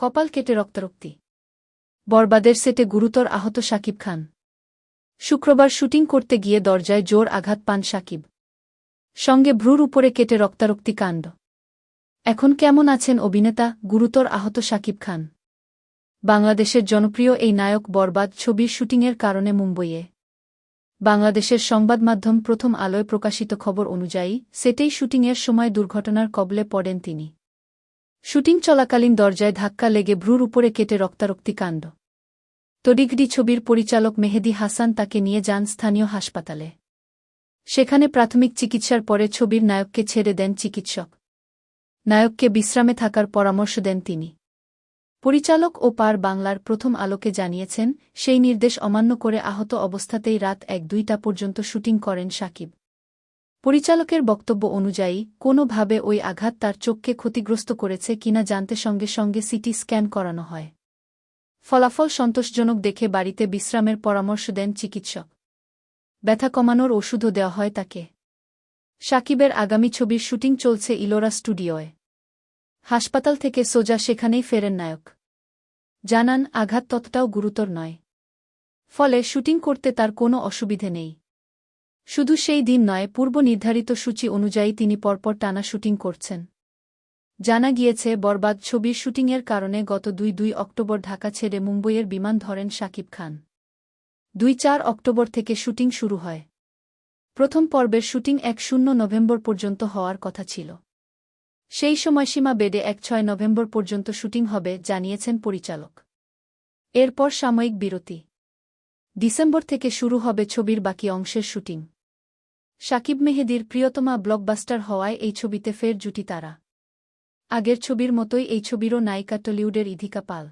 কপাল কেটে রক্তারক্তি। বরবাদের সেটে গুরুতর আহত শাকিব খান। শুক্রবার শুটিং করতে গিয়ে দরজায় জোর আঘাত পান শাকিব। সঙ্গে ভ্রুর উপরে কেটে রক্তারক্তি কাণ্ড। এখন কেমন আছেন অভিনেতা? গুরুতর আহত শাকিব খান। বাংলাদেশের জনপ্রিয় এই নায়ক বরবাদ ছবির শুটিংয়ের কারণে মুম্বইয়ে। বাংলাদেশের সংবাদমাধ্যম প্রথম আলোয় প্রকাশিত খবর অনুযায়ী সেটেই শুটিংয়ের সময় দুর্ঘটনার কবলে পড়েন তিনি। শুটিং চলাকালীন দরজায় ধাক্কা লেগে ভ্রুর উপরে কেটে রক্তারক্তি কাণ্ড। তড়িঘড়ি ছবির পরিচালক মেহেদী হাসান তাকে নিয়ে যান স্থানীয় হাসপাতালে। সেখানে প্রাথমিক চিকিৎসার পরে ছবির নায়ককে ছেড়ে দেন চিকিৎসক। নায়ককে বিশ্রামে থাকার পরামর্শ দেন তিনি। পরিচালক ও পার বাংলার প্রথম আলোকে জানিয়েছেন, সেই নির্দেশ অমান্য করে আহত অবস্থাতেই রাত ১-২টা পর্যন্ত শুটিং করেন শাকিব। পরিচালকের বক্তব্য অনুযায়ী কোনোভাবে ওই আঘাত তার চোখকে ক্ষতিগ্রস্ত করেছে কিনা জানতে সঙ্গে সঙ্গে সিটি স্ক্যান করানো হয়। ফলাফল সন্তোষজনক দেখে বাড়িতে বিশ্রামের পরামর্শ দেন চিকিৎসক। ব্যথা কমানোর ওষুধও দেওয়া হয় তাকে। শাকিবের আগামী ছবির শুটিং চলছে ইলোরা স্টুডিওয়ে। হাসপাতাল থেকে সোজা সেখানেই ফেরেন নায়ক। জানান, আঘাত ততটাও গুরুতর নয়। ফলে শুটিং করতে তার কোনো অসুবিধে নেই। শুধু সেই দিন নয়, পূর্ব নির্ধারিত সূচি অনুযায়ী তিনি পরপর টানা শুটিং করছেন। জানা গিয়েছে, বরবাদ ছবির শুটিংয়ের কারণে গত ২ অক্টোবর ঢাকা ছেড়ে মুম্বইয়ের বিমান ধরেন শাকিব খান। ২-৪ অক্টোবর থেকে শুটিং শুরু হয়। প্রথম পর্বের শুটিং ১-০ নভেম্বর পর্যন্ত হওয়ার কথা ছিল। সেই সময়সীমা বেড়ে ১-৬ নভেম্বর পর্যন্ত শুটিং হবে জানিয়েছেন পরিচালক। এরপর সাময়িক বিরতি। ডিসেম্বর থেকে শুরু হবে ছবির বাকি অংশের শুটিং। শাকিব মেহেদীর প্রিয়তমা ব্লকবাস্টার হওয়ায় এই ছবিতে ফের জুটি তারা। আগের ছবির মতোই এই ছবিরও নায়িকা টলিউডের ইধিকা পাল।